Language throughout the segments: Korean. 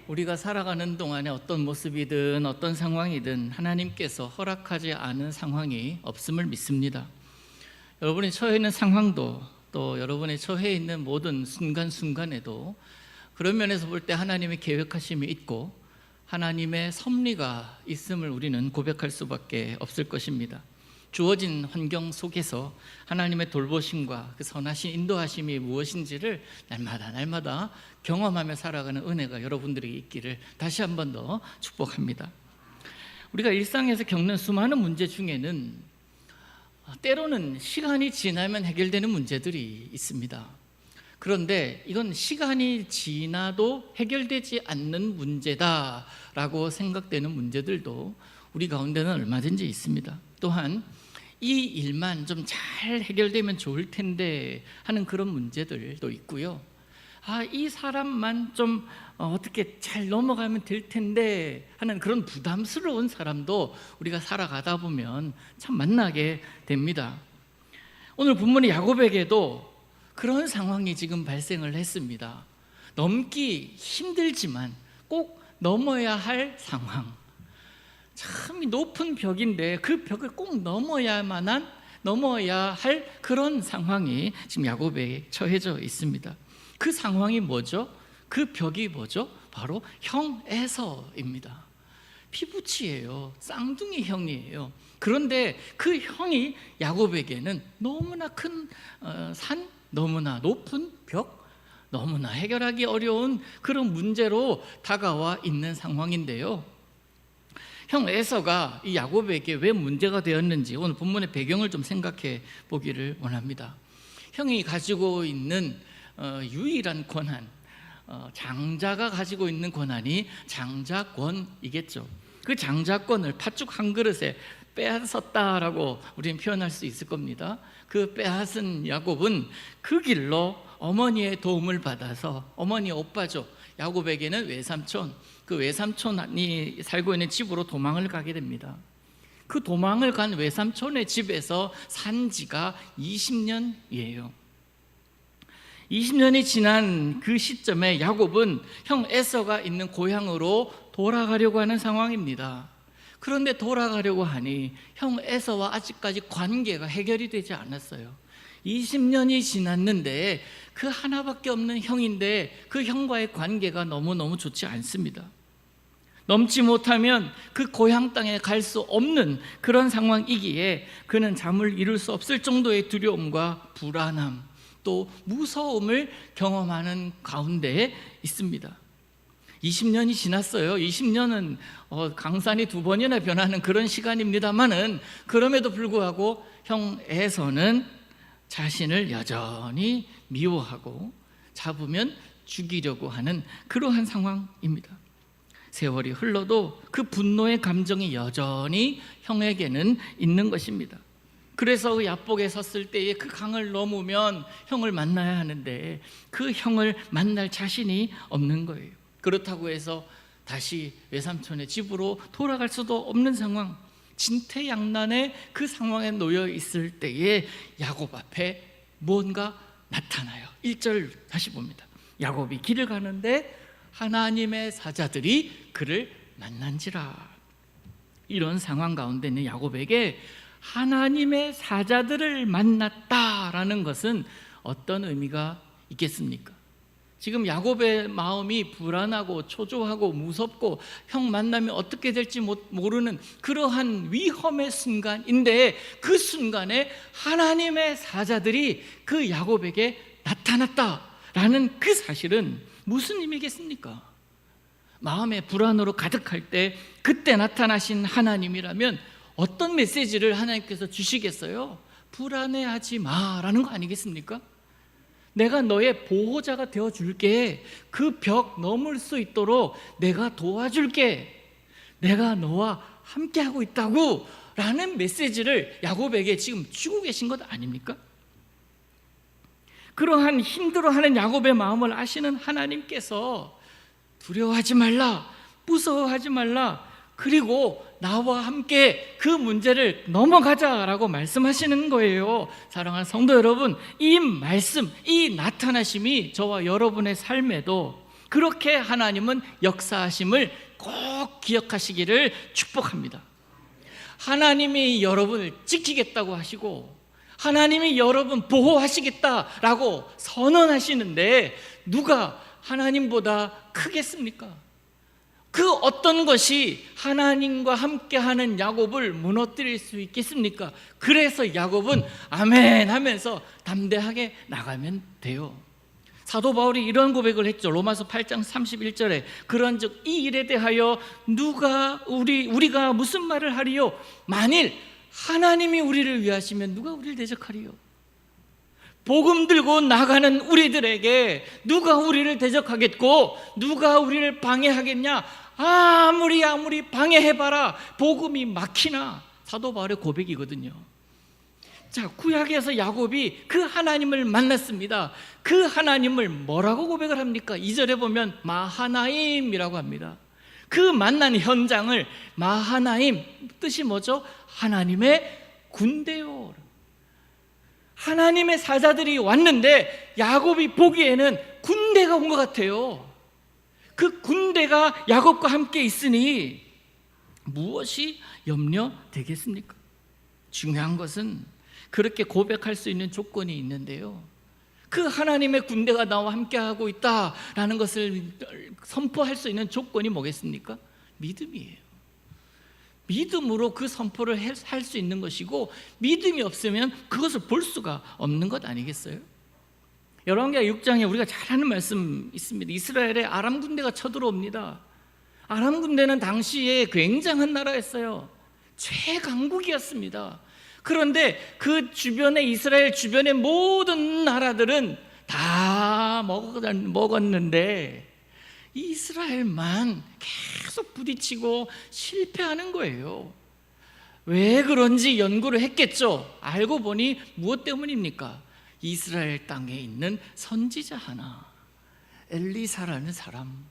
우리가 살아가는 동안에 어떤 모습이든 어떤 상황이든 하나님께서 허락하지 않은 상황이 없음을 믿습니다. 여러분이 처해 있는 상황도 또 여러분이 처해 있는 모든 순간순간에도 그런 면에서 볼 때 하나님의 계획하심이 있고 하나님의 섭리가 있음을 우리는 고백할 수밖에 없을 것입니다. 주어진 환경 속에서 하나님의 돌보심과 그 선하신 인도하심이 무엇인지를 날마다 경험하며 살아가는 은혜가 여러분들에게 있기를 다시 한 번 더 축복합니다. 우리가 일상에서 겪는 수많은 문제 중에는 때로는 시간이 지나면 해결되는 문제들이 있습니다. 그런데 이건 시간이 지나도 해결되지 않는 문제다라고 생각되는 문제들도 우리 가운데는 얼마든지 있습니다. 또한 이 일만 좀 잘 해결되면 좋을 텐데 하는 그런 문제들도 있고요. 이 사람만 좀 어떻게 잘 넘어가면 될 텐데 하는 그런 부담스러운 사람도 우리가 살아가다 보면 참 만나게 됩니다. 오늘 본문의 야곱에게도 그런 상황이 지금 발생을 했습니다. 넘기 힘들지만 꼭 넘어야 할 상황, 참 높은 벽인데 그 벽을 꼭 넘어야 할 그런 상황이 지금 야곱에 처해져 있습니다. 그 상황이 뭐죠? 그 벽이 뭐죠? 바로 형 에서입니다. 피부치예요. 쌍둥이 형이에요. 그런데 그 형이 야곱에게는 너무나 큰 산, 너무나 높은 벽, 너무나 해결하기 어려운 그런 문제로 다가와 있는 상황인데요. 형 에서가 이 야곱에게 왜 문제가 되었는지 오늘 본문의 배경을 좀 생각해 보기를 원합니다. 형이 가지고 있는 유일한 권한, 장자가 가지고 있는 권한이 장자권이겠죠. 그 장자권을 팥죽 한 그릇에 빼앗았다라고 우리는 표현할 수 있을 겁니다. 그 빼앗은 야곱은 그 길로 어머니의 도움을 받아서 어머니의 오빠죠. 야곱에게는 외삼촌, 그 외삼촌이 살고 있는 집으로 도망을 가게 됩니다. 그 도망을 간 외삼촌의 집에서 산 지가 20년이에요. 20년이 지난 그 시점에 야곱은 형 에서가 있는 고향으로 돌아가려고 하는 상황입니다. 그런데 돌아가려고 하니 형 에서와 아직까지 관계가 해결이 되지 않았어요. 20년이 지났는데 그 하나밖에 없는 형인데 그 형과의 관계가 너무너무 좋지 않습니다. 넘지 못하면 그 고향 땅에 갈 수 없는 그런 상황이기에 그는 잠을 이룰 수 없을 정도의 두려움과 불안함, 또 무서움을 경험하는 가운데 있습니다. 20년이 지났어요. 20년은 강산이 2번이나 변하는 그런 시간입니다만은 그럼에도 불구하고 형 에서는 자신을 여전히 미워하고 잡으면 죽이려고 하는 그러한 상황입니다. 세월이 흘러도 그 분노의 감정이 여전히 형에게는 있는 것입니다. 그래서 그 야복에 섰을 때에 그 강을 넘으면 형을 만나야 하는데 그 형을 만날 자신이 없는 거예요. 그렇다고 해서 다시 외삼촌의 집으로 돌아갈 수도 없는 상황, 진퇴양난의 그 상황에 놓여 있을 때에 야곱 앞에 뭔가 나타나요. 1절 다시 봅니다. 야곱이 길을 가는데 하나님의 사자들이 그를 만난지라. 이런 상황 가운데 있는 야곱에게 하나님의 사자들을 만났다라는 것은 어떤 의미가 있겠습니까? 지금 야곱의 마음이 불안하고 초조하고 무섭고 형 만나면 어떻게 될지 모르는 그러한 위험의 순간인데 그 순간에 하나님의 사자들이 그 야곱에게 나타났다라는 그 사실은 무슨 의미겠습니까? 마음의 불안으로 가득할 때 그때 나타나신 하나님이라면 어떤 메시지를 하나님께서 주시겠어요? 불안해하지 마라는 거 아니겠습니까? 내가 너의 보호자가 되어줄게. 그 벽 넘을 수 있도록 내가 도와줄게. 내가 너와 함께하고 있다고 라는 메시지를 야곱에게 지금 주고 계신 것 아닙니까? 그러한 힘들어하는 야곱의 마음을 아시는 하나님께서 두려워하지 말라, 무서워하지 말라, 그리고 나와 함께 그 문제를 넘어가자라고 말씀하시는 거예요. 사랑하는 성도 여러분, 이 말씀, 이 나타나심이 저와 여러분의 삶에도 그렇게 하나님은 역사하심을 꼭 기억하시기를 축복합니다. 하나님이 여러분을 지키겠다고 하시고 하나님이 여러분 보호하시겠다라고 선언하시는데 누가 하나님보다 크겠습니까? 그 어떤 것이 하나님과 함께하는 야곱을 무너뜨릴 수 있겠습니까? 그래서 야곱은 아멘 하면서 담대하게 나가면 돼요. 사도 바울이 이런 고백을 했죠. 로마서 8장 31절에 그런즉 이 일에 대하여 우리가 무슨 말을 하리요? 만일 하나님이 우리를 위하시면 누가 우리를 대적하리요? 복음 들고 나가는 우리들에게 누가 우리를 대적하겠고 누가 우리를 방해하겠냐? 아무리 방해해봐라 복음이 막히나. 사도 바울의 고백이거든요. 자, 구약에서 야곱이 그 하나님을 만났습니다. 그 하나님을 뭐라고 고백을 합니까? 2절에 보면 마하나임이라고 합니다. 그 만난 현장을 마하나임, 뜻이 뭐죠? 하나님의 군대요. 하나님의 사자들이 왔는데 야곱이 보기에는 군대가 온 것 같아요. 그 군대가 야곱과 함께 있으니 무엇이 염려되겠습니까? 중요한 것은 그렇게 고백할 수 있는 조건이 있는데요, 그 하나님의 군대가 나와 함께하고 있다라는 것을 선포할 수 있는 조건이 뭐겠습니까? 믿음이에요. 믿음으로 그 선포를 할 수 있는 것이고, 믿음이 없으면 그것을 볼 수가 없는 것 아니겠어요? 열왕기하 6장에 우리가 잘 아는 말씀 있습니다. 이스라엘에 아람 군대가 쳐들어옵니다. 아람 군대는 당시에 굉장한 나라였어요. 최강국이었습니다. 그런데 그 주변에, 이스라엘 주변의 모든 나라들은 다 먹었는데 이스라엘만 계속 부딪히고 실패하는 거예요. 왜 그런지 연구를 했겠죠. 알고 보니 무엇 때문입니까? 이스라엘 땅에 있는 선지자 하나, 엘리사라는 사람.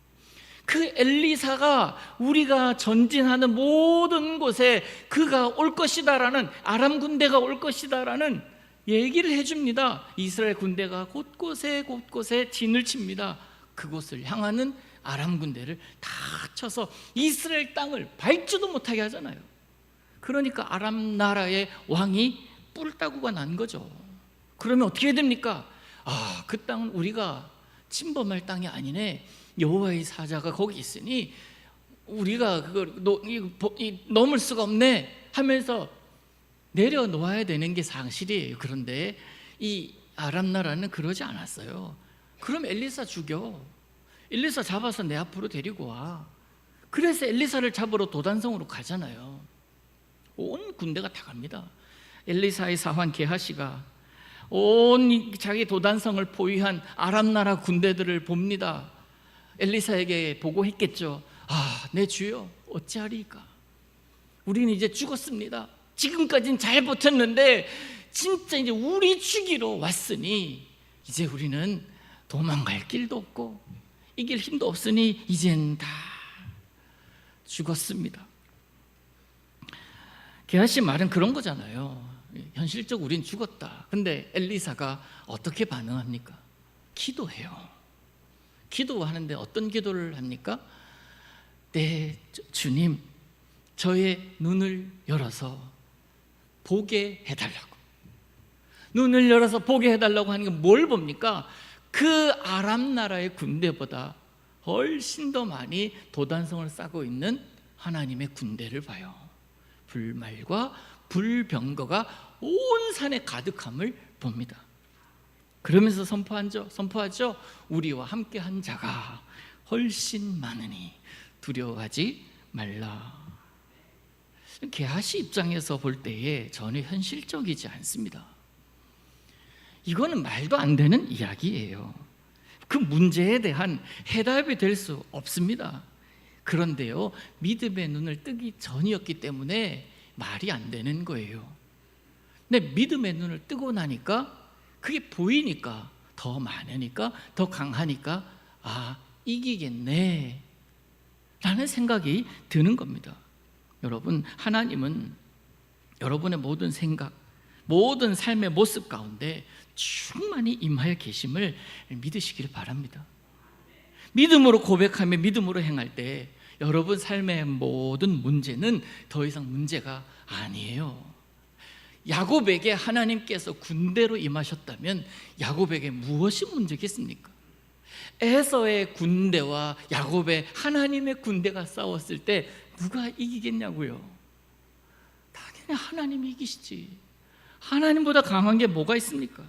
그 엘리사가 우리가 전진하는 모든 곳에 그가 올 것이다라는, 아람 군대가 올 것이다라는 얘기를 해줍니다. 이스라엘 군대가 곳곳에 진을 칩니다. 그곳을 향하는 아람 군대를 다 쳐서 이스라엘 땅을 밟지도 못하게 하잖아요. 그러니까 아람 나라의 왕이 뿔따구가 난 거죠. 그러면 어떻게 됩니까? 그 땅은 우리가 침범할 땅이 아니네. 여호와의 사자가 거기 있으니 우리가 그걸 넘을 수가 없네 하면서 내려놓아야 되는 게 사실이에요. 그런데 이 아람 나라는 그러지 않았어요. 그럼 엘리사 죽여. 엘리사 잡아서 내 앞으로 데리고 와. 그래서 엘리사를 잡으러 도단성으로 가잖아요. 온 군대가 다 갑니다. 엘리사의 사환 게하시가 온 자기 도단성을 포위한 아람 나라 군대들을 봅니다. 엘리사에게 보고했겠죠. 내 주여, 어찌하리까? 우리는 이제 죽었습니다. 지금까지는 잘 버텼는데 진짜 이제 우리 죽이러 왔으니 이제 우리는 도망갈 길도 없고 이길 힘도 없으니 이젠 다 죽었습니다. 게하시 말은 그런 거잖아요. 현실적으로 우린 죽었다. 근데 엘리사가 어떻게 반응합니까? 기도해요. 기도하는데 어떤 기도를 합니까? 네, 주님, 저의 눈을 열어서 보게 해달라고. 눈을 열어서 보게 해달라고 하는 게 뭘 봅니까? 그 아람 나라의 군대보다 훨씬 더 많이 도단성을 싸고 있는 하나님의 군대를 봐요. 불말과 불병거가 온 산에 가득함을 봅니다. 그러면서 선포하죠. 우리와 함께한 자가 훨씬 많으니 두려워하지 말라. 게하시 입장에서 볼 때에 전혀 현실적이지 않습니다. 이거는 말도 안 되는 이야기예요. 그 문제에 대한 해답이 될 수 없습니다. 그런데요, 믿음의 눈을 뜨기 전이었기 때문에 말이 안 되는 거예요. 근데 믿음의 눈을 뜨고 나니까 그게 보이니까, 더 많으니까, 더 강하니까 이기겠네 라는 생각이 드는 겁니다. 여러분, 하나님은 여러분의 모든 생각, 모든 삶의 모습 가운데 충만히 임하여 계심을 믿으시기를 바랍니다. 믿음으로 고백하며 믿음으로 행할 때 여러분 삶의 모든 문제는 더 이상 문제가 아니에요. 야곱에게 하나님께서 군대로 임하셨다면 야곱에게 무엇이 문제겠습니까? 에서의 군대와 야곱의 하나님의 군대가 싸웠을 때 누가 이기겠냐고요? 당연히 하나님이 이기시지. 하나님보다 강한 게 뭐가 있습니까?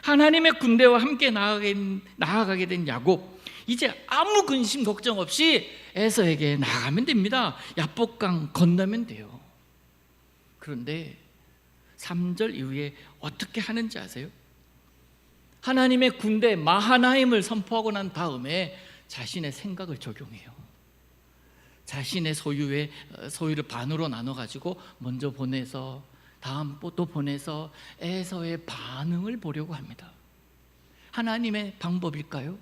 하나님의 군대와 함께 나아가게 된 야곱, 이제 아무 근심 걱정 없이 에서에게 나아가면 됩니다. 야복강 건너면 돼요. 그런데 3절 이후에 어떻게 하는지 아세요? 하나님의 군대 마하나임을 선포하고 난 다음에 자신의 생각을 적용해요. 자신의 소유를 반으로 나눠가지고 먼저 보내서 다음 또 보내서 에서의 반응을 보려고 합니다. 하나님의 방법일까요?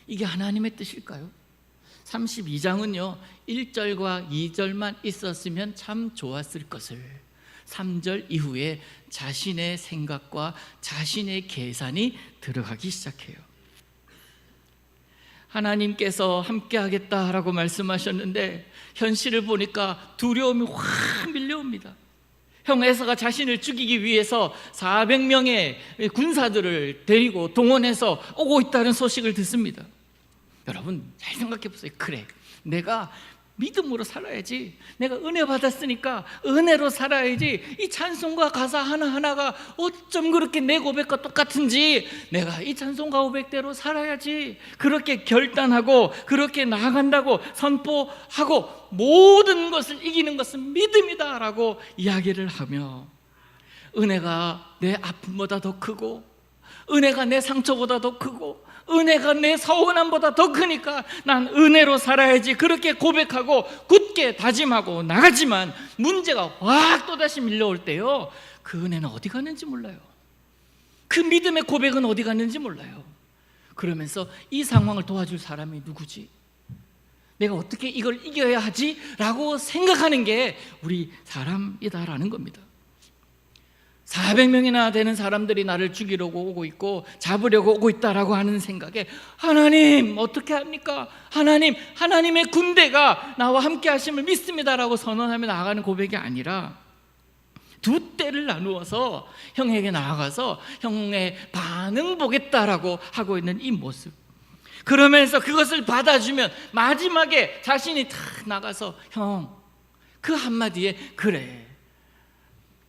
이게 하나님의 뜻일까요? 32장은요 1절과 2절만 있었으면 참 좋았을 것을 3절 이후에 자신의 생각과 자신의 계산이 들어가기 시작해요. 하나님께서 함께 하겠다라고 말씀하셨는데 현실을 보니까 두려움이 확 밀려옵니다. 형 에서가 자신을 죽이기 위해서 400명의 군사들을 데리고 동원해서 오고 있다는 소식을 듣습니다. 여러분 잘 생각해 보세요. 그래, 내가 믿음으로 살아야지. 내가 은혜 받았으니까 은혜로 살아야지. 이 찬송가 가사 하나하나가 어쩜 그렇게 내 고백과 똑같은지 내가 이 찬송가 고백대로 살아야지. 그렇게 결단하고 그렇게 나아간다고 선포하고 모든 것을 이기는 것은 믿음이다 라고 이야기를 하며 은혜가 내 아픔보다 더 크고 은혜가 내 상처보다 더 크고 은혜가 내 서운함보다 더 크니까 난 은혜로 살아야지. 그렇게 고백하고 굳게 다짐하고 나가지만 문제가 확 또다시 밀려올 때요 그 은혜는 어디 갔는지 몰라요. 그 믿음의 고백은 어디 갔는지 몰라요. 그러면서 이 상황을 도와줄 사람이 누구지? 내가 어떻게 이걸 이겨야 하지? 라고 생각하는 게 우리 사람이다라는 겁니다. 400명이나 되는 사람들이 나를 죽이려고 오고 있고 잡으려고 오고 있다라고 하는 생각에 하나님 어떻게 합니까? 하나님의 군대가 나와 함께 하심을 믿습니다라고 선언하며 나아가는 고백이 아니라 두 때를 나누어서 형에게 나아가서 형의 반응 보겠다라고 하고 있는 이 모습, 그러면서 그것을 받아주면 마지막에 자신이 탁 나가서 형 그 한마디에 그래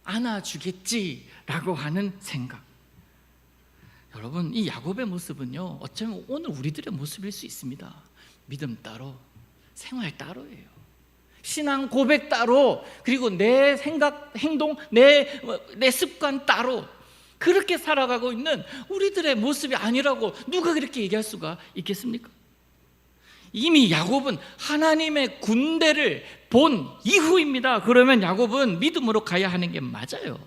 안아주겠지라고 하는 생각. 여러분 이 야곱의 모습은요 어쩌면 오늘 우리들의 모습일 수 있습니다. 믿음 따로 생활 따로예요. 신앙 고백 따로, 그리고 내 생각 행동 내 습관 따로 그렇게 살아가고 있는 우리들의 모습이 아니라고 누가 그렇게 얘기할 수가 있겠습니까? 이미 야곱은 하나님의 군대를 본 이후입니다. 그러면 야곱은 믿음으로 가야 하는 게 맞아요.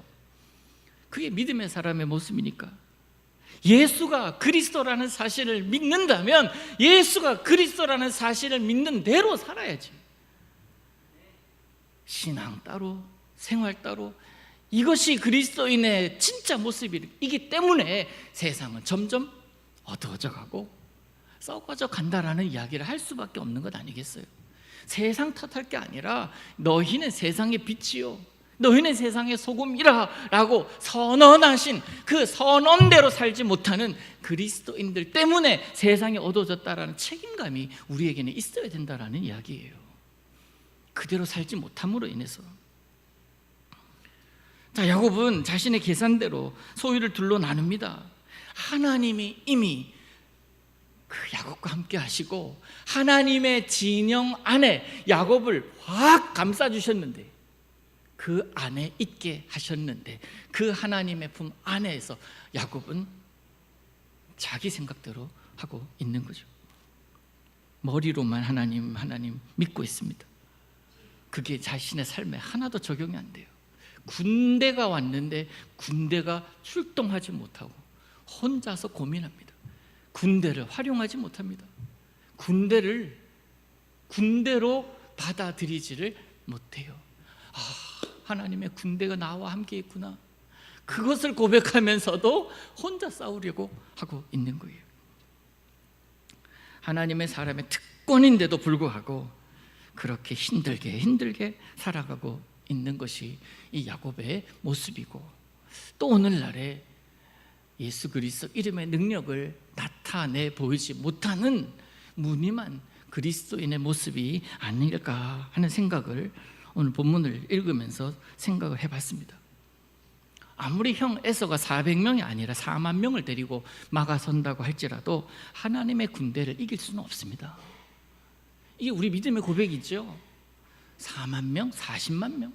그게 믿음의 사람의 모습이니까. 예수가 그리스도라는 사실을 믿는다면 예수가 그리스도라는 사실을 믿는 대로 살아야지. 신앙 따로 생활 따로, 이것이 그리스도인의 진짜 모습이기 때문에 세상은 점점 어두워져 가고 썩어져 간다라는 이야기를 할 수밖에 없는 것 아니겠어요? 세상 탓할 게 아니라 너희는 세상의 빛이요 너희는 세상의 소금이라 라고 선언하신 그 선언대로 살지 못하는 그리스도인들 때문에 세상이 어두워졌다라는 책임감이 우리에게는 있어야 된다라는 이야기예요. 그대로 살지 못함으로 인해서. 자, 야곱은 자신의 계산대로 소유를 둘로 나눕니다. 하나님이 이미 그 야곱과 함께 하시고 하나님의 진영 안에 야곱을 확 감싸주셨는데, 그 안에 있게 하셨는데, 그 하나님의 품 안에서 야곱은 자기 생각대로 하고 있는 거죠. 머리로만 하나님 믿고 있습니다. 그게 자신의 삶에 하나도 적용이 안 돼요. 군대가 왔는데 군대가 출동하지 못하고 혼자서 고민합니다. 군대를 활용하지 못합니다. 군대로 받아들이지를 못해요. 아, 하나님의 군대가 나와 함께 있구나. 그것을 고백하면서도 혼자 싸우려고 하고 있는 거예요. 하나님의 사람의 특권인데도 불구하고 그렇게 힘들게 살아가고 있는 것이 이 야곱의 모습이고, 또 오늘날에 예수 그리스도 이름의 능력을 나타내 보이지 못하는 무늬만 그리스도인의 모습이 아닐까 하는 생각을 오늘 본문을 읽으면서 생각을 해봤습니다. 아무리 형 에서가 400명이 아니라 4만 명을 데리고 막아선다고 할지라도 하나님의 군대를 이길 수는 없습니다. 이게 우리 믿음의 고백이죠. 4만 명? 40만 명?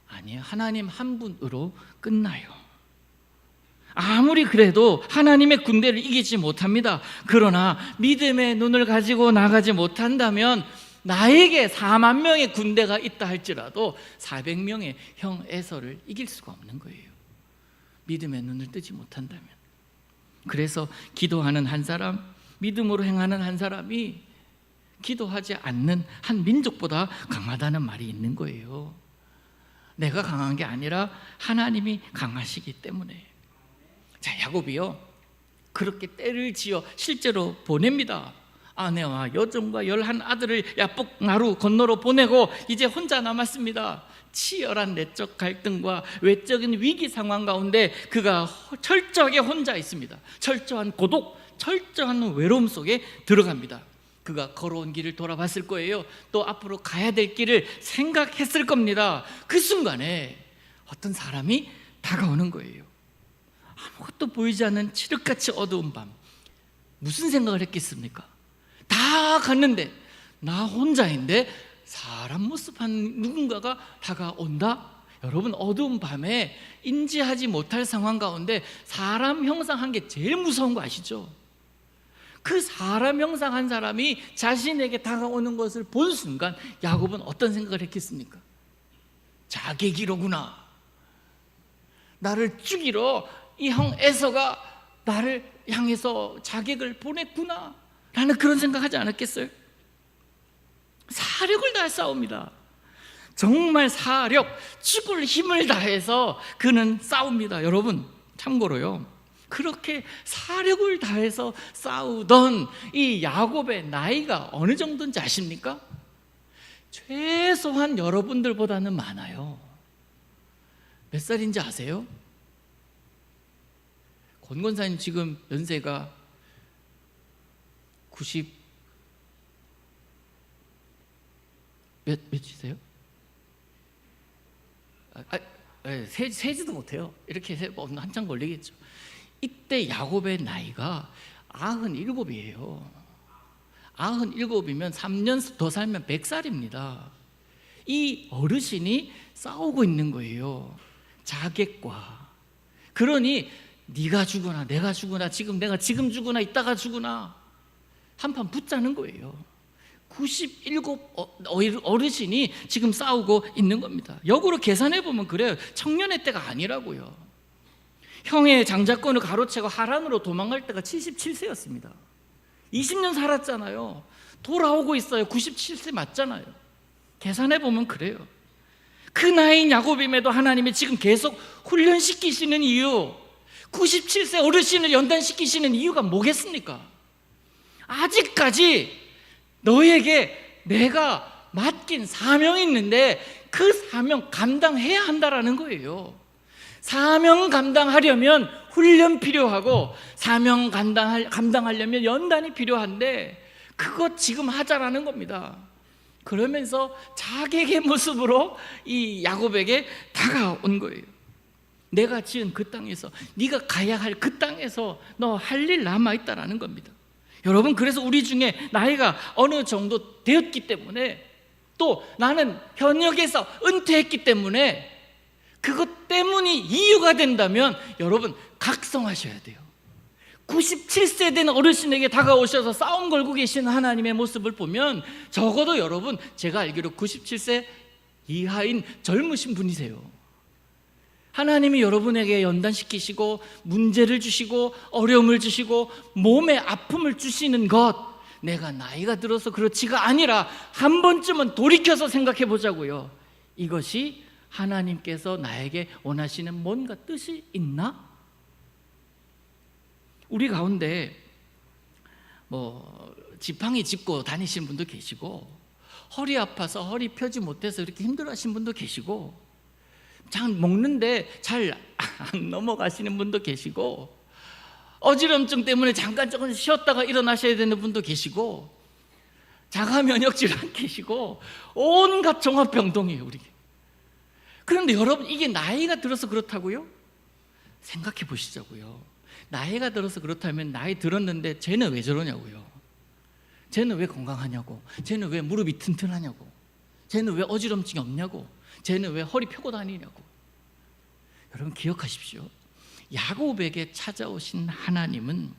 아니에요. 하나님 한 분으로 끝나요. 아무리 그래도 하나님의 군대를 이기지 못합니다. 그러나 믿음의 눈을 가지고 나가지 못한다면 나에게 4만 명의 군대가 있다 할지라도 400명의 형 에서를 이길 수가 없는 거예요. 믿음의 눈을 뜨지 못한다면. 그래서 기도하는 한 사람, 믿음으로 행하는 한 사람이 기도하지 않는 한 민족보다 강하다는 말이 있는 거예요. 내가 강한 게 아니라 하나님이 강하시기 때문에. 자, 야곱이요, 그렇게 때를 지어 실제로 보냅니다. 아내와 여종과 11 아들을 야복 나루 건너로 보내고 이제 혼자 남았습니다. 치열한 내적 갈등과 외적인 위기 상황 가운데 그가 철저하게 혼자 있습니다. 철저한 고독, 철저한 외로움 속에 들어갑니다. 그가 걸어온 길을 돌아봤을 거예요. 또 앞으로 가야 될 길을 생각했을 겁니다. 그 순간에 어떤 사람이 다가오는 거예요. 아무것도 보이지 않는 칠흑같이 어두운 밤. 무슨 생각을 했겠습니까? 다 갔는데 나 혼자인데 사람 모습한 누군가가 다가온다? 여러분, 어두운 밤에 인지하지 못할 상황 가운데 사람 형상한 게 제일 무서운 거 아시죠? 그 사람 형상한 사람이 자신에게 다가오는 것을 본 순간 야곱은 어떤 생각을 했겠습니까? 자객이로구나. 나를 죽이러 이 형 에서가 나를 향해서 자객을 보냈구나 라는 그런 생각하지 않았겠어요? 사력을 다해 싸웁니다. 정말 사력, 죽을 힘을 다해서 그는 싸웁니다. 여러분, 참고로요, 그렇게 사력을 다해서 싸우던 이 야곱의 나이가 어느 정도인지 아십니까? 최소한 여러분들보다는 많아요. 몇 살인지 아세요? 권권사님 지금 연세가 90 몇이세요? 세지도 못해요. 이렇게 한참 걸리겠죠. 이때 야곱의 나이가 97이에요. 97이면 3년 더 살면 100살입니다. 이 어르신이 싸우고 있는 거예요. 자객과. 그러니 네가 죽으나 내가 죽으나, 내가 지금 죽으나 이따가 죽으나 한판 붙자는 거예요. 97 어르신이 지금 싸우고 있는 겁니다. 역으로 계산해 보면 그래요. 청년의 때가 아니라고요. 형의 장자권을 가로채고 하란으로 도망갈 때가 77세였습니다. 20년 살았잖아요. 돌아오고 있어요. 97세 맞잖아요. 계산해 보면 그래요. 그 나이인 야곱임에도 하나님이 지금 계속 훈련시키시는 이유, 97세 어르신을 연단시키시는 이유가 뭐겠습니까? 아직까지 너에게 내가 맡긴 사명이 있는데 그 사명 감당해야 한다라는 거예요. 사명 감당하려면 훈련 필요하고, 사명 감당하려면 연단이 필요한데 그것 지금 하자라는 겁니다. 그러면서 자객의 모습으로 이 야곱에게 다가온 거예요. 내가 지은 그 땅에서, 네가 가야 할 그 땅에서 너 할 일 남아있다라는 겁니다. 여러분, 그래서 우리 중에 나이가 어느 정도 되었기 때문에, 또 나는 현역에서 은퇴했기 때문에, 그것 때문이 이유가 된다면 여러분 각성하셔야 돼요. 97세 된 어르신에게 다가오셔서 싸움 걸고 계시는 하나님의 모습을 보면 적어도 여러분, 제가 알기로 97세 이하인 젊으신 분이세요. 하나님이 여러분에게 연단시키시고 문제를 주시고 어려움을 주시고 몸에 아픔을 주시는 것, 내가 나이가 들어서 그렇지가 아니라 한 번쯤은 돌이켜서 생각해 보자고요. 이것이 하나님께서 나에게 원하시는 뭔가 뜻이 있나? 우리 가운데 지팡이 짚고 다니시는 분도 계시고, 허리 아파서 허리 펴지 못해서 이렇게 힘들어하시는 분도 계시고, 잘 먹는데 잘 안 넘어가시는 분도 계시고, 어지럼증 때문에 잠깐 조금 쉬었다가 일어나셔야 되는 분도 계시고, 자가 면역 질환 계시고, 온갖 종합병동이에요, 우리. 그런데 여러분, 이게 나이가 들어서 그렇다고요? 생각해 보시자고요. 나이가 들어서 그렇다면 나이 들었는데 쟤는 왜 저러냐고요. 쟤는 왜 건강하냐고, 쟤는 왜 무릎이 튼튼하냐고, 쟤는 왜 어지럼증이 없냐고, 쟤는 왜 허리 펴고 다니냐고. 여러분 기억하십시오. 야곱에게 찾아오신 하나님은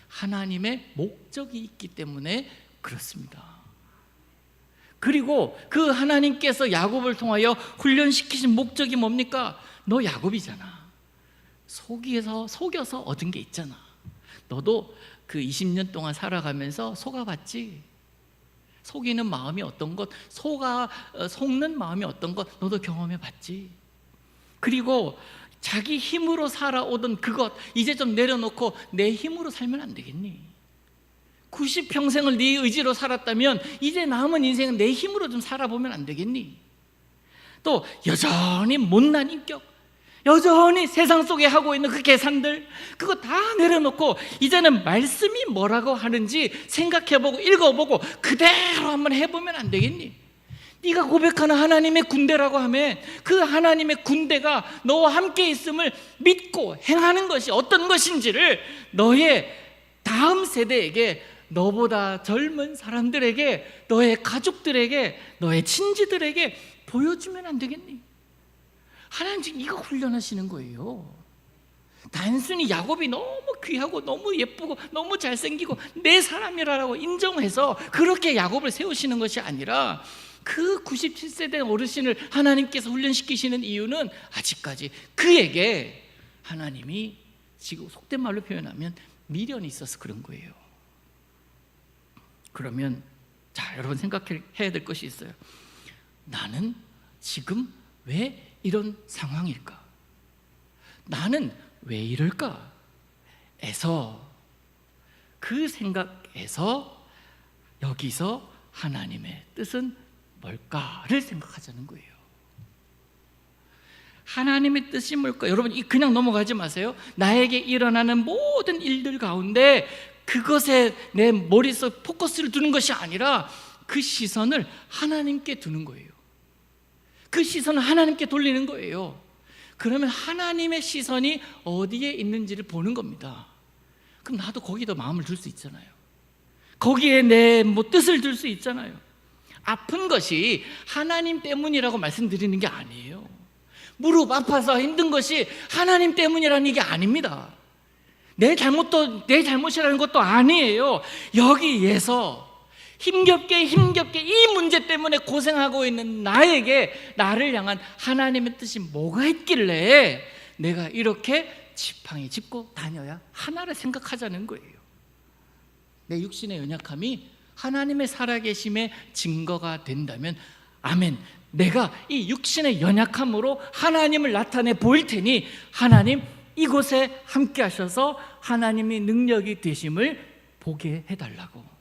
하나님의 목적이 있기 때문에 그렇습니다. 그리고 그 하나님께서 야곱을 통하여 훈련시키신 목적이 뭡니까? 너 야곱이잖아. 속여서 얻은 게 있잖아. 너도 그 20년 동안 살아가면서 속아봤지? 속이는 마음이 어떤 것, 속는 마음이 어떤 것 너도 경험해봤지? 그리고 자기 힘으로 살아오던 그것 이제 좀 내려놓고 내 힘으로 살면 안 되겠니? 90평생을 네 의지로 살았다면 이제 남은 인생은 내 힘으로 좀 살아보면 안 되겠니? 또 여전히 못난 인격, 여전히 세상 속에 하고 있는 그 계산들, 그거 다 내려놓고 이제는 말씀이 뭐라고 하는지 생각해보고 읽어보고 그대로 한번 해보면 안 되겠니? 네가 고백하는 하나님의 군대라고 하면 그 하나님의 군대가 너와 함께 있음을 믿고 행하는 것이 어떤 것인지를 너의 다음 세대에게, 너보다 젊은 사람들에게, 너의 가족들에게, 너의 친지들에게 보여주면 안 되겠니? 하나님 지금 이거 훈련하시는 거예요. 단순히 야곱이 너무 귀하고 너무 예쁘고 너무 잘생기고 내 사람이라고 인정해서 그렇게 야곱을 세우시는 것이 아니라, 그 97세 된 어르신을 하나님께서 훈련시키시는 이유는 아직까지 그에게 하나님이 지금 속된 말로 표현하면 미련이 있어서 그런 거예요. 그러면 자, 여러분 생각해야 될 것이 있어요. 나는 지금 왜 이런 상황일까? 나는 왜 이럴까? 에서, 그 생각에서 여기서 하나님의 뜻은 뭘까를 생각하자는 거예요. 하나님의 뜻이 뭘까? 여러분 그냥 넘어가지 마세요. 나에게 일어나는 모든 일들 가운데 그것에 내 머릿속 포커스를 두는 것이 아니라 그 시선을 하나님께 두는 거예요. 그 시선을 하나님께 돌리는 거예요. 그러면 하나님의 시선이 어디에 있는지를 보는 겁니다. 그럼 나도 거기다 마음을 둘 수 있잖아요. 거기에 내 뜻을 둘 수 있잖아요. 아픈 것이 하나님 때문이라고 말씀드리는 게 아니에요. 무릎 아파서 힘든 것이 하나님 때문이라는 게 아닙니다. 내 잘못이라는 것도 아니에요. 여기에서 힘겹게 이 문제 때문에 고생하고 있는 나를 향한 하나님의 뜻이 뭐가 있길래 내가 이렇게 지팡이 짚고 다녀야 하나를 생각하자는 거예요. 내 육신의 연약함이 하나님의 살아계심의 증거가 된다면 아멘, 내가 이 육신의 연약함으로 하나님을 나타내 보일 테니 하나님 이곳에 함께 하셔서 하나님의 능력이 되심을 보게 해달라고.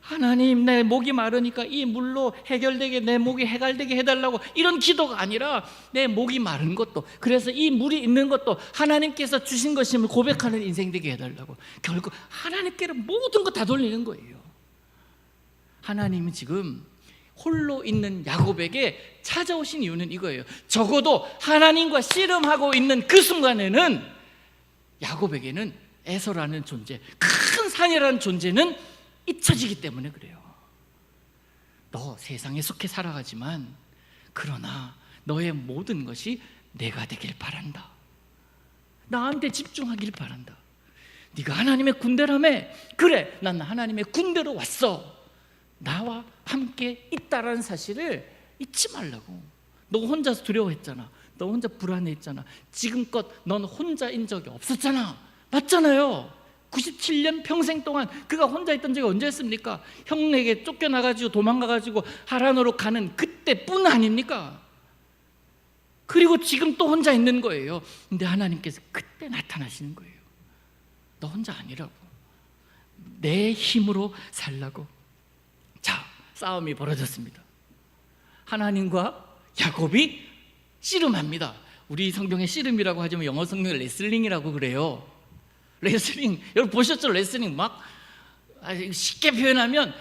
하나님 내 목이 마르니까 이 물로 해결되게, 내 목이 해갈되게 해달라고, 이런 기도가 아니라 내 목이 마른 것도, 그래서 이 물이 있는 것도 하나님께서 주신 것임을 고백하는 인생 되게 해달라고. 결국 하나님께로 모든 것 다 돌리는 거예요. 하나님은 지금 홀로 있는 야곱에게 찾아오신 이유는 이거예요. 적어도 하나님과 씨름하고 있는 그 순간에는 야곱에게는 에서라는 존재, 큰 산이라는 존재는 잊혀지기 때문에 그래요. 너 세상에 속해 살아가지만 그러나 너의 모든 것이 내가 되길 바란다. 나한테 집중하길 바란다. 네가 하나님의 군대라며? 그래, 난 하나님의 군대로 왔어. 나와 함께 있다라는 사실을 잊지 말라고. 너 혼자서 두려워했잖아. 너 혼자 불안해했잖아. 지금껏 넌 혼자인 적이 없었잖아. 맞잖아요. 97년 평생 동안 그가 혼자 있던 적이 언제였습니까? 형에게 쫓겨나가지고 도망가가지고 하란으로 가는 그때뿐 아닙니까? 그리고 지금 또 혼자 있는 거예요. 근데 하나님께서 그때 나타나시는 거예요. 너 혼자 아니라고. 내 힘으로 살라고. 자, 싸움이 벌어졌습니다. 하나님과 야곱이 씨름합니다. 우리 성경에 씨름이라고 하지만 영어 성경에 레슬링이라고 그래요. 레슬링, 여러분 보셨죠? 레슬링 막 쉽게 표현하면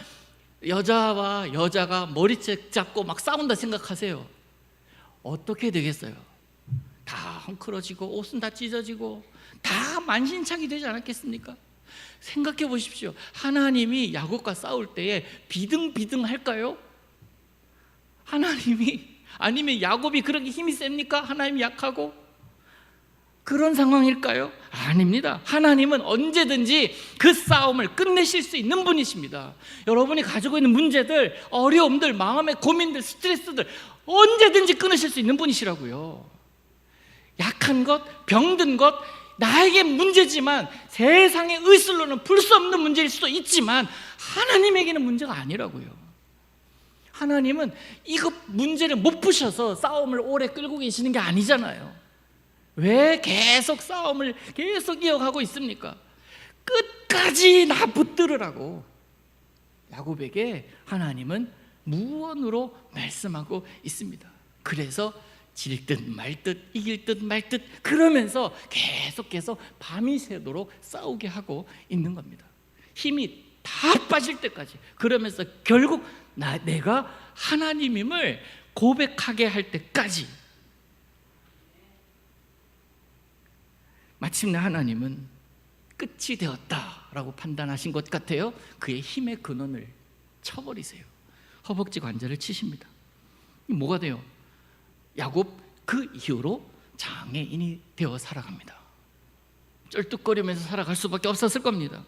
여자와 여자가 머리채 잡고 막 싸운다 생각하세요. 어떻게 되겠어요? 다 헝클어지고 옷은 다 찢어지고 다 만신창이 되지 않았겠습니까? 생각해 보십시오. 하나님이 야곱과 싸울 때에 비등비등 할까요? 하나님이, 아니면 야곱이 그렇게 힘이 셉니까? 하나님이 약하고 그런 상황일까요? 아닙니다. 하나님은 언제든지 그 싸움을 끝내실 수 있는 분이십니다. 여러분이 가지고 있는 문제들, 어려움들, 마음의 고민들, 스트레스들 언제든지 끊으실 수 있는 분이시라고요. 약한 것, 병든 것, 나에게 문제지만 세상의 의술로는 풀 수 없는 문제일 수도 있지만 하나님에게는 문제가 아니라고요. 하나님은 이거 문제를 못 푸셔서 싸움을 오래 끌고 계시는 게 아니잖아요. 왜 계속 싸움을 계속 이어가고 있습니까? 끝까지 나 붙들으라고 야곱에게 하나님은 무언으로 말씀하고 있습니다. 그래서 질 듯 말 듯 이길 듯 말 듯 그러면서 계속해서 밤이 새도록 싸우게 하고 있는 겁니다. 힘이 다 빠질 때까지. 그러면서 결국 내가 하나님임을 고백하게 할 때까지. 마침내 하나님은 끝이 되었다라고 판단하신 것 같아요. 그의 힘의 근원을 쳐버리세요. 허벅지 관절을 치십니다. 뭐가 돼요? 야곱 그 이후로 장애인이 되어 살아갑니다. 쩔뚝거리면서 살아갈 수밖에 없었을 겁니다.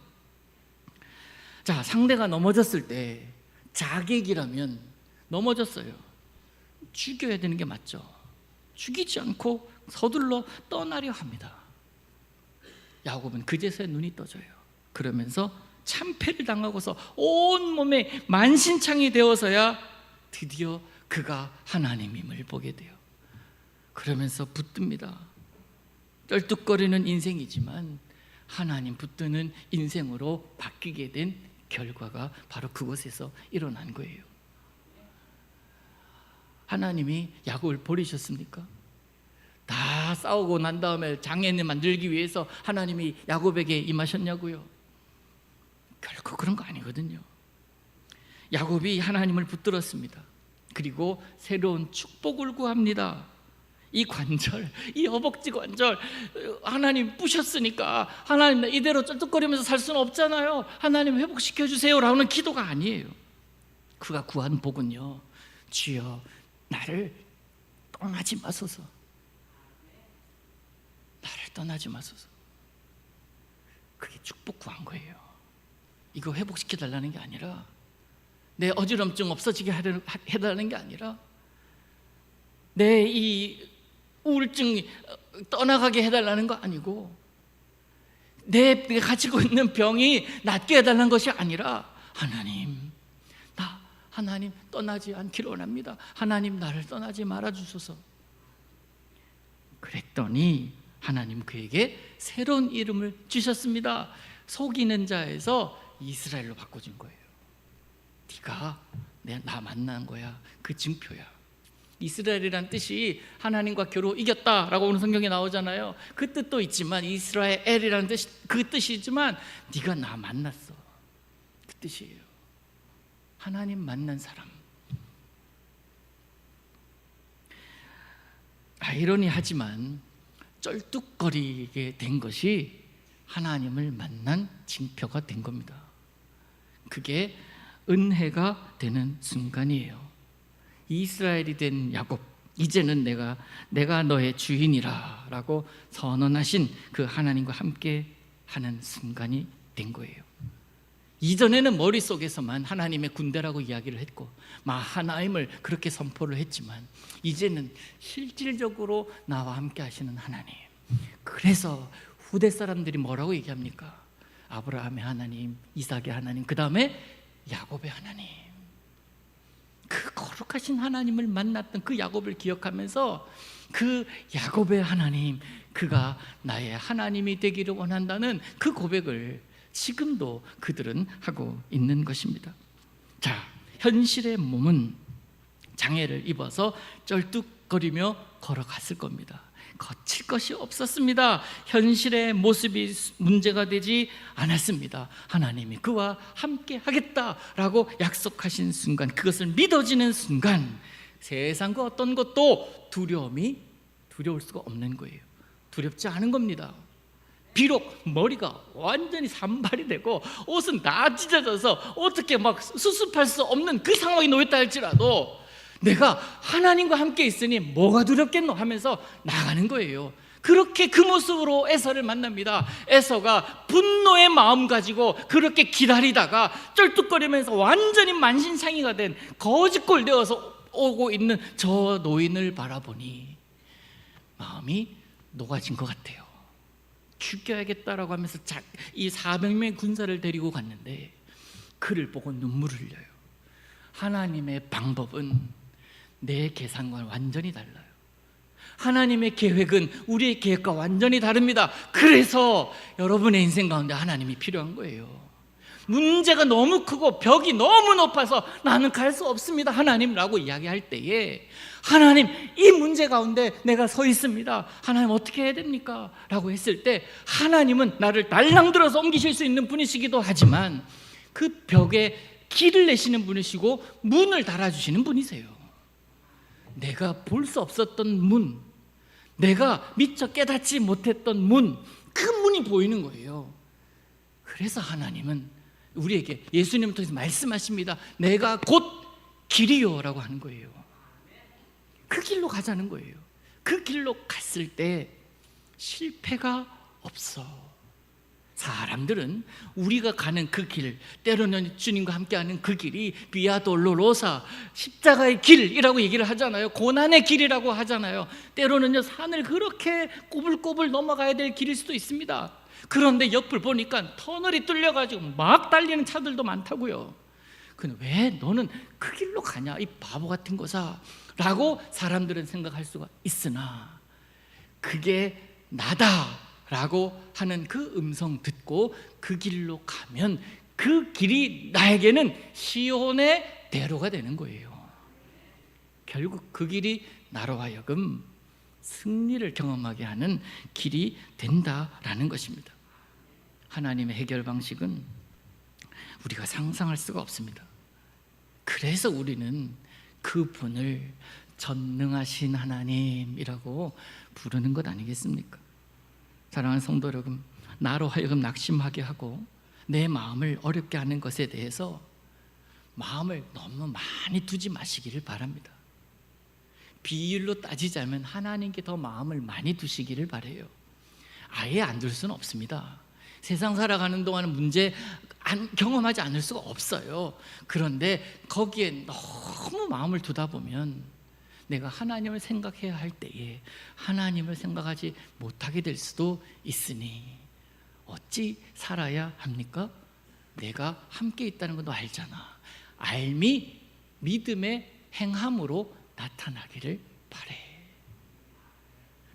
자, 상대가 넘어졌을 때 자객이라면 넘어졌어요. 죽여야 되는 게 맞죠. 죽이지 않고 서둘러 떠나려 합니다. 야곱은 그제서야 눈이 떠져요. 그러면서 참패를 당하고서 온몸에 만신창이 되어서야 드디어 그가 하나님임을 보게 돼요. 그러면서 붙듭니다. 쩔뚝거리는 인생이지만 하나님 붙드는 인생으로 바뀌게 된 결과가 바로 그곳에서 일어난 거예요. 하나님이 야곱을 버리셨습니까? 다 싸우고 난 다음에 장애인을 만들기 위해서 하나님이 야곱에게 임하셨냐고요? 결코 그런 거 아니거든요. 야곱이 하나님을 붙들었습니다. 그리고 새로운 축복을 구합니다. 이 관절, 이 허벅지 관절 하나님 부셨으니까 하나님 나 이대로 쩔뚝거리면서 살 수는 없잖아요. 하나님 회복시켜 주세요 라는 기도가 아니에요. 그가 구한 복은요, 주여 나를 떠나지 마소서. 나를 떠나지 마소서. 그게 축복 구한 거예요. 이거 회복시켜 달라는 게 아니라, 내 어지럼증 없어지게 해달라는 게 아니라, 내 이 우울증이 떠나가게 해달라는 거 아니고, 내가 가지고 있는 병이 낫게 해달라는 것이 아니라, 하나님 떠나지 않기를 원합니다. 하나님 나를 떠나지 말아주소서. 그랬더니 하나님 그에게 새로운 이름을 주셨습니다. 속이는 자에서 이스라엘로 바꿔준 거예요. 네가 나 만난 거야. 그 증표야. 이스라엘이란 뜻이 하나님과 겨루 이겼다라고 오늘 성경에 나오잖아요. 그 뜻도 있지만, 이스라엘이라는 뜻이 그 뜻이지만, 네가 나 만났어, 그 뜻이에요. 하나님 만난 사람. 아이러니하지만 쩔뚝거리게 된 것이 하나님을 만난 징표가 된 겁니다. 그게 은혜가 되는 순간이에요. 이스라엘이 된 야곱, 이제는 내가 너의 주인이라 라고 선언하신 그 하나님과 함께 하는 순간이 된 거예요. 이전에는 머릿속에서만 하나님의 군대라고 이야기를 했고 하나님을 그렇게 선포를 했지만, 이제는 실질적으로 나와 함께 하시는 하나님. 그래서 후대 사람들이 뭐라고 얘기합니까? 아브라함의 하나님, 이삭의 하나님, 그 다음에 야곱의 하나님. 그 거룩하신 하나님을 만났던 그 야곱을 기억하면서, 그 야곱의 하나님, 그가 나의 하나님이 되기를 원한다는 그 고백을 지금도 그들은 하고 있는 것입니다. 자, 현실의 몸은 장애를 입어서 쩔뚝거리며 걸어갔을 겁니다. 거칠 것이 없었습니다. 현실의 모습이 문제가 되지 않았습니다. 하나님이 그와 함께 하겠다라고 약속하신 순간, 그것을 믿어지는 순간 세상 그 어떤 것도 두려울 수가 없는 거예요. 두렵지 않은 겁니다. 비록 머리가 완전히 산발이 되고 옷은 다 찢어져서 어떻게 막 수습할 수 없는 그 상황에 놓였다 할지라도 내가 하나님과 함께 있으니 뭐가 두렵겠노 하면서 나가는 거예요. 그렇게 그 모습으로 에서를 만납니다. 에서가 분노의 마음 가지고 그렇게 기다리다가 쩔뚝거리면서 완전히 만신창이가 된 거지꼴 되어서 오고 있는 저 노인을 바라보니 마음이 녹아진 것 같아요. 죽여야겠다라고 하면서 이 400명의 군사를 데리고 갔는데 그를 보고 눈물을 흘려요. 하나님의 방법은 내 계산과는 완전히 달라요. 하나님의 계획은 우리의 계획과 완전히 다릅니다. 그래서 여러분의 인생 가운데 하나님이 필요한 거예요. 문제가 너무 크고 벽이 너무 높아서 나는 갈 수 없습니다 하나님라고 이야기할 때에, 하나님 이 문제 가운데 내가 서 있습니다, 하나님 어떻게 해야 됩니까? 라고 했을 때 하나님은 나를 달랑들어서 옮기실 수 있는 분이시기도 하지만 그 벽에 길을 내시는 분이시고 문을 달아주시는 분이세요. 내가 볼 수 없었던 문, 내가 미처 깨닫지 못했던 문, 그 문이 보이는 거예요. 그래서 하나님은 우리에게 예수님을 통해서 말씀하십니다. 내가 곧 길이요 라고 하는 거예요. 그 길로 가자는 거예요. 그 길로 갔을 때 실패가 없어. 사람들은 우리가 가는 그 길, 때로는 주님과 함께하는 그 길이 비아 돌로로사, 십자가의 길이라고 얘기를 하잖아요. 고난의 길이라고 하잖아요. 때로는요 산을 그렇게 꼬불꼬불 넘어가야 될 길일 수도 있습니다. 그런데 옆을 보니까 터널이 뚫려가지고 막 달리는 차들도 많다고요. 근데 왜 너는 그 길로 가냐, 이 바보 같은 거사 라고 사람들은 생각할 수가 있으나, 그게 나다 라고 하는 그 음성 듣고 그 길로 가면 그 길이 나에게는 시온의 대로가 되는 거예요. 결국 그 길이 나로 하여금 승리를 경험하게 하는 길이 된다라는 것입니다. 하나님의 해결 방식은 우리가 상상할 수가 없습니다. 그래서 우리는 그분을 전능하신 하나님이라고 부르는 것 아니겠습니까? 사랑하는 성도 여러분, 나로 하여금 낙심하게 하고 내 마음을 어렵게 하는 것에 대해서 마음을 너무 많이 두지 마시기를 바랍니다. 비율로 따지자면 하나님께 더 마음을 많이 두시기를 바라요. 아예 안 둘 수는 없습니다. 세상 살아가는 동안은 문제 경험하지 않을 수가 없어요. 그런데 거기에 너무 마음을 두다 보면 내가 하나님을 생각해야 할 때에 하나님을 생각하지 못하게 될 수도 있으니 어찌 살아야 합니까? 내가 함께 있다는 것도 알잖아. 알미 믿음의 행함으로 나타나기를 바래.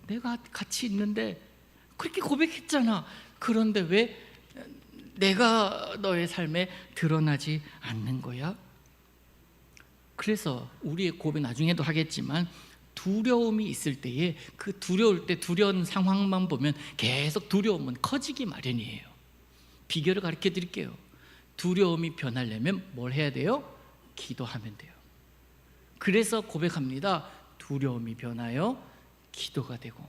내가 같이 있는데 그렇게 고백했잖아. 그런데 왜 내가 너의 삶에 드러나지 않는 거야? 그래서 우리의 고백 나중에도 하겠지만 두려움이 있을 때에 그 두려울 때 두려운 상황만 보면 계속 두려움은 커지기 마련이에요. 비결을 가르쳐 드릴게요. 두려움이 변하려면 뭘 해야 돼요? 기도하면 돼요. 그래서 고백합니다. 두려움이 변하여 기도가 되고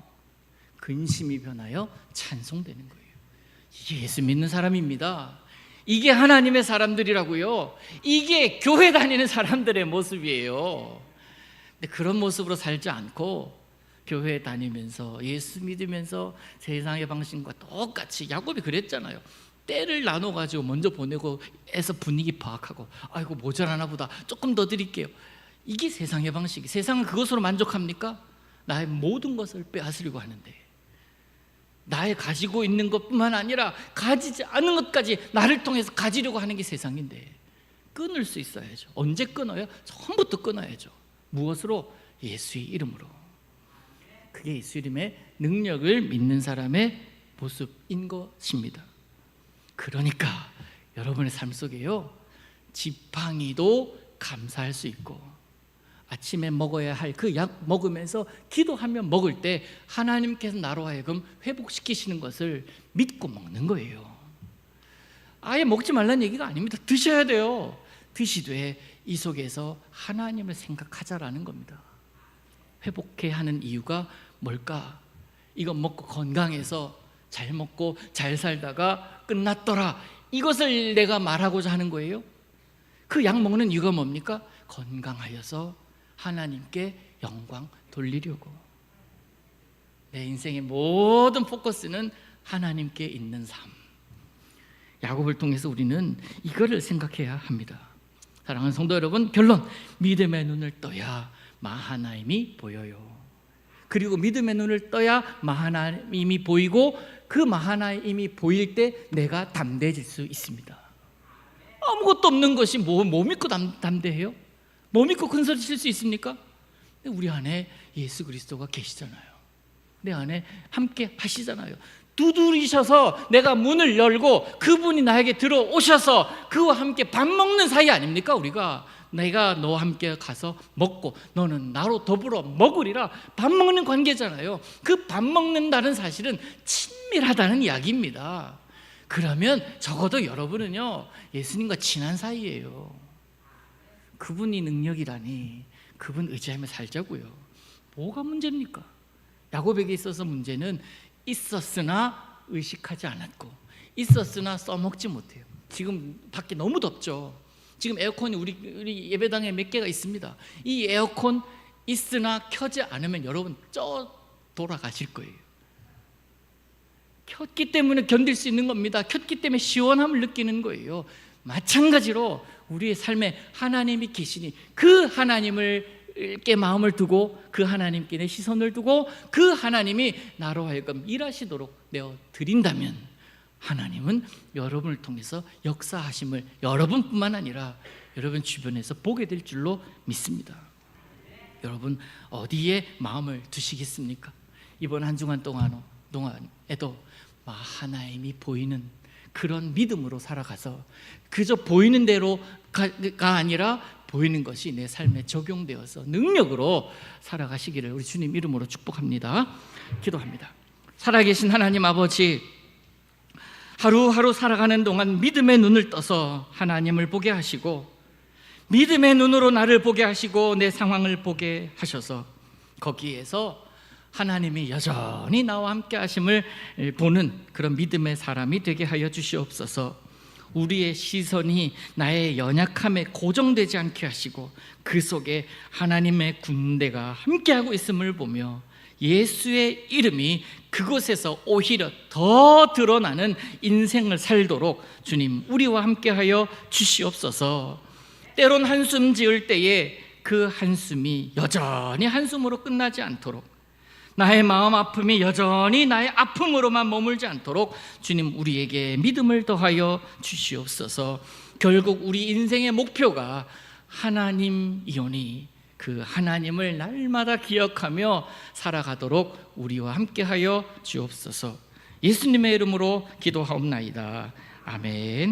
근심이 변하여 찬송되는 거예요. 이게 예수 믿는 사람입니다. 이게 하나님의 사람들이라고요. 이게 교회 다니는 사람들의 모습이에요. 근데 그런 모습으로 살지 않고 교회 다니면서 예수 믿으면서 세상의 방식과 똑같이, 야곱이 그랬잖아요. 때를 나눠가지고 먼저 보내고 해서 분위기 파악하고, 아이고 모자라나 보다, 조금 더 드릴게요. 이게 세상의 방식이. 세상은 그것으로 만족합니까? 나의 모든 것을 빼앗으려고 하는데, 나의 가지고 있는 것뿐만 아니라 가지지 않은 것까지 나를 통해서 가지려고 하는 게 세상인데, 끊을 수 있어야죠. 언제 끊어요? 처음부터 끊어야죠. 무엇으로? 예수의 이름으로. 그게 예수 이름의 능력을 믿는 사람의 모습인 것입니다. 그러니까 여러분의 삶 속에요, 지팡이도 감사할 수 있고, 아침에 먹어야 할 그 약 먹으면서 기도하며 먹을 때 하나님께서 나로 하여금 회복시키시는 것을 믿고 먹는 거예요. 아예 먹지 말라는 얘기가 아닙니다. 드셔야 돼요. 드시되 이 속에서 하나님을 생각하자라는 겁니다. 회복해야 하는 이유가 뭘까? 이거 먹고 건강해서 잘 먹고 잘 살다가 끝났더라, 이것을 내가 말하고자 하는 거예요. 그 약 먹는 이유가 뭡니까? 건강하여서 하나님께 영광 돌리려고. 내 인생의 모든 포커스는 하나님께 있는 삶. 야곱을 통해서 우리는 이거를 생각해야 합니다. 사랑하는 성도 여러분, 결론, 믿음의 눈을 떠야 마하나임이 보여요. 그리고 믿음의 눈을 떠야 마하나임이 보이고, 그 마하나임이 보일 때 내가 담대해질 수 있습니다. 아무것도 없는 것이 뭐 믿고 담대해요? 뭐 믿고 큰 소리 칠 수 있습니까? 우리 안에 예수 그리스도가 계시잖아요. 내 안에 함께 하시잖아요. 두드리셔서 내가 문을 열고 그분이 나에게 들어오셔서 그와 함께 밥 먹는 사이 아닙니까? 우리가 내가 너와 함께 가서 먹고 너는 나로 더불어 먹으리라, 밥 먹는 관계잖아요. 그 밥 먹는다는 사실은 친밀하다는 이야기입니다. 그러면 적어도 여러분은요, 예수님과 친한 사이예요. 그분이 능력이라니, 그분 의지하며 살자고요. 뭐가 문제입니까? 야곱에게 있어서 문제는 있었으나 의식하지 않았고, 있었으나 써먹지 못해요. 지금 밖에 너무 덥죠. 지금 에어컨이 우리 예배당에 몇 개가 있습니다. 이 에어컨 있으나 켜지 않으면 여러분 돌아가실 거예요. 켰기 때문에 견딜 수 있는 겁니다. 켰기 때문에 시원함을 느끼는 거예요. 마찬가지로 우리의 삶에 하나님이 계시니 그 하나님께 마음을 두고, 그 하나님께 내 시선을 두고 그 하나님이 나로 하여금 일하시도록 내어 드린다면, 하나님은 여러분을 통해서 역사하심을 여러분뿐만 아니라 여러분 주변에서 보게 될 줄로 믿습니다. 여러분 어디에 마음을 두시겠습니까? 이번 한 주간 동안에도 하나님이 보이는 그런 믿음으로 살아가서 그저 보이는 대로가 아니라 보이는 것이 내 삶에 적용되어서 능력으로 살아가시기를 우리 주님 이름으로 축복합니다. 기도합니다. 살아계신 하나님 아버지, 하루하루 살아가는 동안 믿음의 눈을 떠서 하나님을 보게 하시고, 믿음의 눈으로 나를 보게 하시고 내 상황을 보게 하셔서 거기에서 하나님이 여전히 나와 함께 하심을 보는 그런 믿음의 사람이 되게 하여 주시옵소서. 우리의 시선이 나의 연약함에 고정되지 않게 하시고 그 속에 하나님의 군대가 함께하고 있음을 보며 예수의 이름이 그곳에서 오히려 더 드러나는 인생을 살도록 주님 우리와 함께하여 주시옵소서. 때론 한숨 지을 때에 그 한숨이 여전히 한숨으로 끝나지 않도록, 나의 마음 아픔이 여전히 나의 아픔으로만 머물지 않도록 주님 우리에게 믿음을 더하여 주시옵소서. 결국 우리 인생의 목표가 하나님이오니 그 하나님을 날마다 기억하며 살아가도록 우리와 함께하여 주옵소서. 예수님의 이름으로 기도하옵나이다. 아멘.